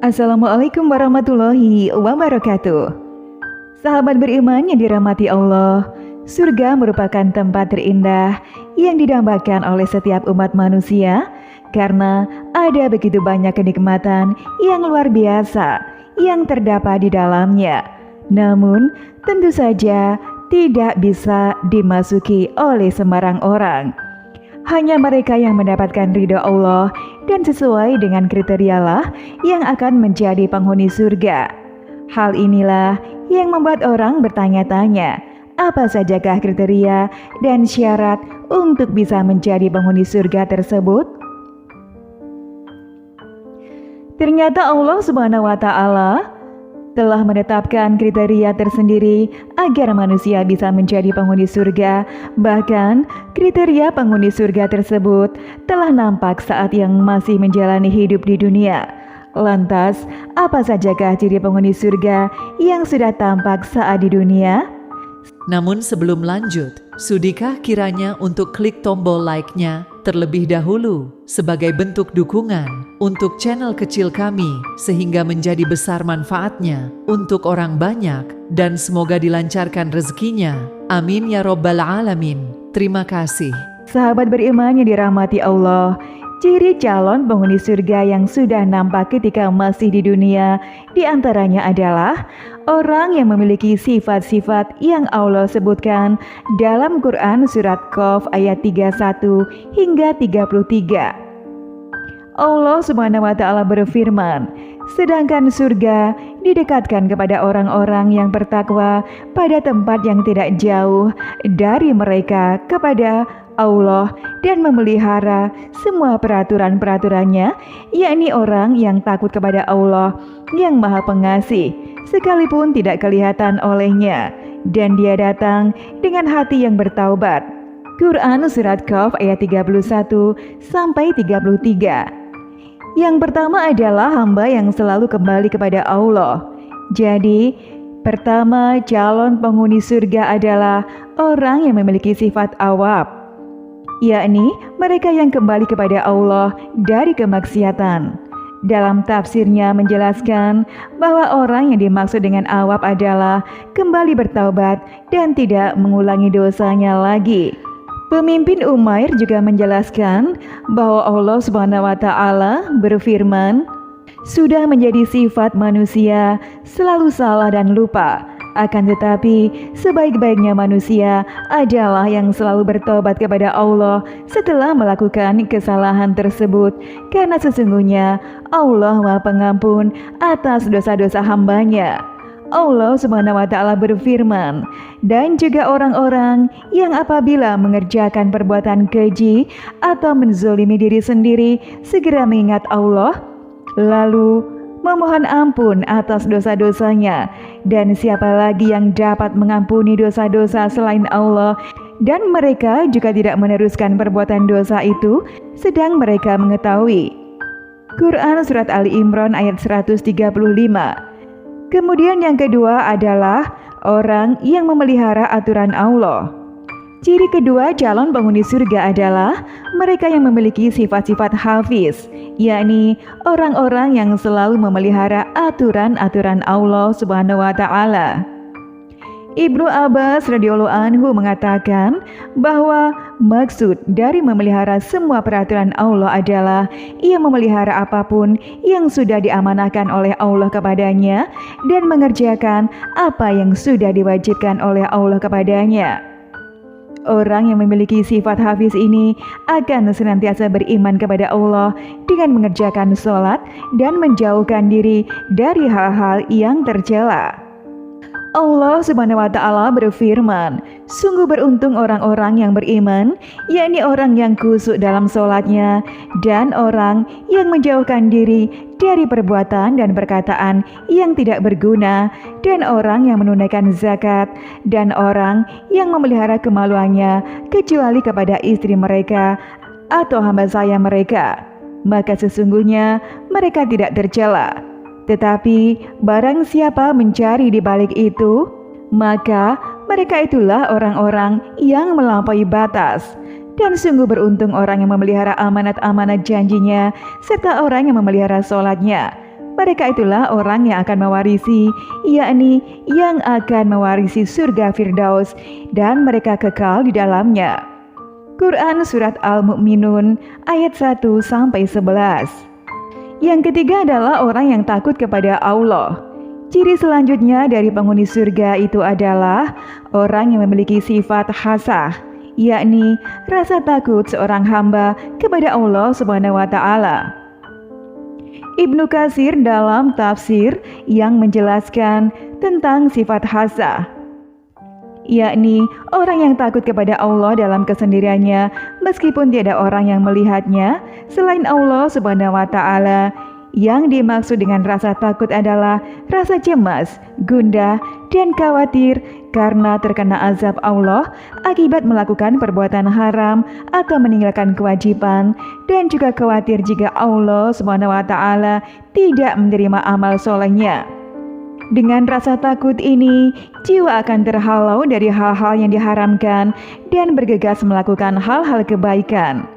Assalamualaikum warahmatullahi wabarakatuh. Sahabat beriman yang dirahmati Allah, surga merupakan tempat terindah yang didambakan oleh setiap umat manusia karena ada begitu banyak kenikmatan yang luar biasa yang terdapat di dalamnya. Namun, tentu saja tidak bisa dimasuki oleh sembarang orang. Hanya mereka yang mendapatkan ridho Allah dan sesuai dengan kriterialah yang akan menjadi penghuni surga. Hal inilah yang membuat orang bertanya-tanya, apa sajakah kriteria dan syarat untuk bisa menjadi penghuni surga tersebut? Ternyata Allah Subhanahu wa Ta'ala telah menetapkan kriteria tersendiri agar manusia bisa menjadi penghuni surga. Bahkan kriteria penghuni surga tersebut telah nampak saat yang masih menjalani hidup di dunia. Lantas, apa sajakah ciri penghuni surga yang sudah tampak saat di dunia? Namun sebelum lanjut, sudikah kiranya untuk klik tombol like-nya terlebih dahulu sebagai bentuk dukungan untuk channel kecil kami sehingga menjadi besar manfaatnya untuk orang banyak dan semoga dilancarkan rezekinya. Amin ya Rabbal Alamin. Terima kasih. Sahabat beriman yang dirahmati Allah, ciri calon penghuni surga yang sudah nampak ketika masih di dunia diantaranya adalah orang yang memiliki sifat-sifat yang Allah sebutkan dalam Quran surat Qaf ayat 31 hingga 33. Allah Subhanahu wa Ta'ala berfirman, sedangkan surga didekatkan kepada orang-orang yang bertakwa pada tempat yang tidak jauh dari mereka kepada Allah dan memelihara semua peraturan-peraturannya, yakni orang yang takut kepada Allah yang Maha Pengasih, sekalipun tidak kelihatan olehnya, dan dia datang dengan hati yang bertaubat. Quran surat Qaf ayat 31 sampai 33. Yang pertama adalah hamba yang selalu kembali kepada Allah. Jadi, pertama calon penghuni surga adalah orang yang memiliki sifat awab, yakni mereka yang kembali kepada Allah dari kemaksiatan. Dalam tafsirnya menjelaskan bahwa orang yang dimaksud dengan awab adalah kembali bertaubat dan tidak mengulangi dosanya lagi. Pemimpin Umair juga menjelaskan bahwa Allah Subhanahu wa Ta'ala berfirman, sudah menjadi sifat manusia selalu salah dan lupa. Akan tetapi, sebaik-baiknya manusia adalah yang selalu bertobat kepada Allah setelah melakukan kesalahan tersebut, karena sesungguhnya Allah Maha Pengampun atas dosa-dosa hambanya. Allah Subhanahu wa Ta'ala berfirman, dan juga orang-orang yang apabila mengerjakan perbuatan keji atau menzolimi diri sendiri segera mengingat Allah, lalu memohon ampun atas dosa-dosanya, dan siapa lagi yang dapat mengampuni dosa-dosa selain Allah, dan mereka juga tidak meneruskan perbuatan dosa itu sedang mereka mengetahui. Quran surat Ali Imran ayat 135. Kemudian yang kedua adalah orang yang memelihara aturan Allah. Ciri kedua calon penghuni surga adalah mereka yang memiliki sifat-sifat hafiz, yakni orang-orang yang selalu memelihara aturan-aturan Allah Subhanahu wa Ta'ala. Ibnu Abbas radhiyallahu anhu mengatakan bahwa maksud dari memelihara semua peraturan Allah adalah ia memelihara apapun yang sudah diamanahkan oleh Allah kepadanya dan mengerjakan apa yang sudah diwajibkan oleh Allah kepadanya. Orang yang memiliki sifat hafiz ini akan senantiasa beriman kepada Allah dengan mengerjakan sholat dan menjauhkan diri dari hal-hal yang tercela. Allah Subhanahu wa Ta'ala berfirman, sungguh beruntung orang-orang yang beriman, yakni orang yang khusyuk dalam sholatnya, dan orang yang menjauhkan diri dari perbuatan dan perkataan yang tidak berguna, dan orang yang menunaikan zakat, dan orang yang memelihara kemaluannya kecuali kepada istri mereka atau hamba sahaya mereka, maka sesungguhnya mereka tidak tercela. Tetapi barang siapa mencari di balik itu, maka mereka itulah orang-orang yang melampaui batas. Dan sungguh beruntung orang yang memelihara amanat-amanat janjinya, serta orang yang memelihara sholatnya. Mereka itulah orang yang akan mewarisi, yakni yang akan mewarisi surga Firdaus, dan mereka kekal di dalamnya. Quran Surat Al-Mu'minun ayat 1-11. Yang ketiga adalah orang yang takut kepada Allah. Ciri selanjutnya dari penghuni surga itu adalah orang yang memiliki sifat hasah, yakni rasa takut seorang hamba kepada Allah Subhanahu wa Ta'ala. Ibnu Katsir dalam tafsir yang menjelaskan tentang sifat hasah, yakni orang yang takut kepada Allah dalam kesendiriannya meskipun tiada orang yang melihatnya selain Allah Subhanahu wa Ta'ala. Yang dimaksud dengan rasa takut adalah rasa cemas, gundah, dan khawatir karena terkena azab Allah akibat melakukan perbuatan haram atau meninggalkan kewajiban, dan juga khawatir jika Allah Subhanahu wa Ta'ala tidak menerima amal solehnya. Dengan rasa takut ini, jiwa akan terhalau dari hal-hal yang diharamkan dan bergegas melakukan hal-hal kebaikan.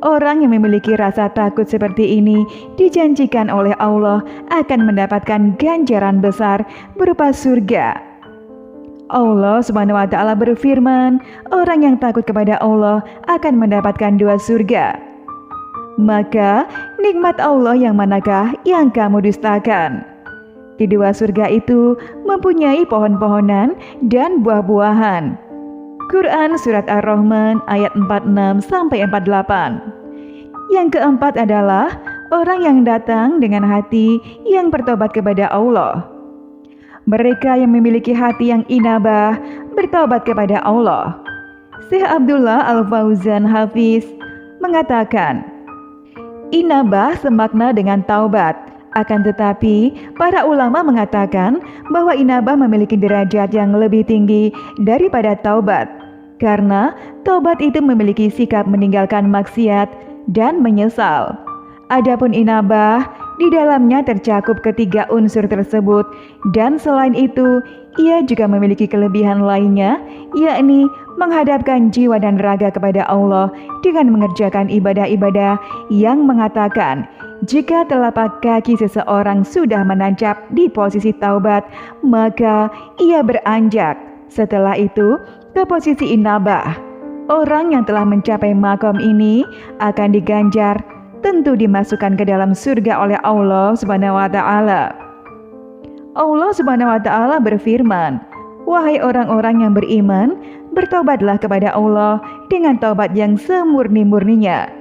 Orang yang memiliki rasa takut seperti ini dijanjikan oleh Allah akan mendapatkan ganjaran besar berupa surga. Allah Subhanahu wa Ta'ala berfirman, orang yang takut kepada Allah akan mendapatkan 2 surga. Maka nikmat Allah yang manakah yang kamu dustakan? Di 2 surga itu mempunyai pohon-pohonan dan buah-buahan. Quran Surat Ar-Rahman ayat 46-48. Yang keempat adalah orang yang datang dengan hati yang bertobat kepada Allah. Mereka yang memiliki hati yang inabah bertobat kepada Allah. Syekh Abdullah Al-Fauzan Hafiz mengatakan, inabah semakna dengan taubat. Akan tetapi, para ulama mengatakan bahwa inabah memiliki derajat yang lebih tinggi daripada taubat, karena taubat itu memiliki sikap meninggalkan maksiat dan menyesal. Adapun inabah, di dalamnya tercakup ketiga unsur tersebut, dan selain itu, ia juga memiliki kelebihan lainnya, yakni menghadapkan jiwa dan raga kepada Allah dengan mengerjakan ibadah-ibadah yang mengatakan, jika telapak kaki seseorang sudah menancap di posisi taubat, maka ia beranjak setelah itu ke posisi inabah. Orang yang telah mencapai makom ini akan diganjar, tentu dimasukkan ke dalam surga oleh Allah Subhanahu wa Ta'ala. Allah Subhanahu wa Ta'ala berfirman, wahai orang-orang yang beriman, bertobatlah kepada Allah dengan taubat yang semurni-murninya.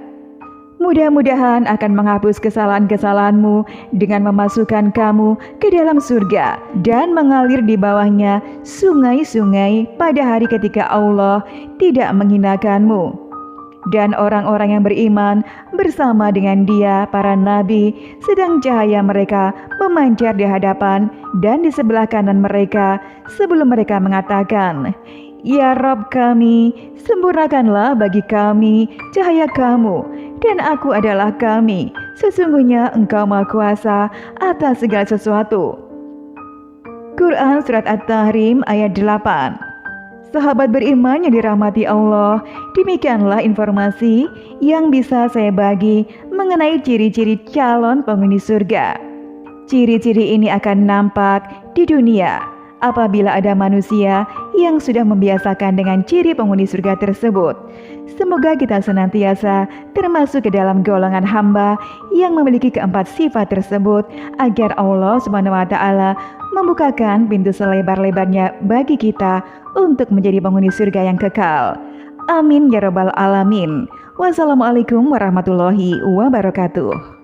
Mudah-mudahan akan menghapus kesalahan-kesalahanmu dengan memasukkan kamu ke dalam surga dan mengalir di bawahnya sungai-sungai pada hari ketika Allah tidak menghinakanmu. Dan orang-orang yang beriman bersama dengan dia, para nabi, sedang cahaya mereka memancar di hadapan dan di sebelah kanan mereka sebelum mereka mengatakan, ya Rabb kami, sempurnakanlah bagi kami cahaya kamu, dan aku adalah kami. Sesungguhnya Engkau Maha Kuasa atas segala sesuatu. Quran Surat At-Tahrim ayat 8. Sahabat beriman yang dirahmati Allah, demikianlah informasi yang bisa saya bagi mengenai ciri-ciri calon penghuni surga. Ciri-ciri ini akan nampak di dunia apabila ada manusia yang sudah membiasakan dengan ciri penghuni surga tersebut. Semoga kita senantiasa termasuk ke dalam golongan hamba yang memiliki keempat sifat tersebut, agar Allah Subhanahu wa Ta'ala membukakan pintu selebar-lebarnya bagi kita untuk menjadi penghuni surga yang kekal. Amin ya rabbal alamin. Wassalamualaikum warahmatullahi wabarakatuh.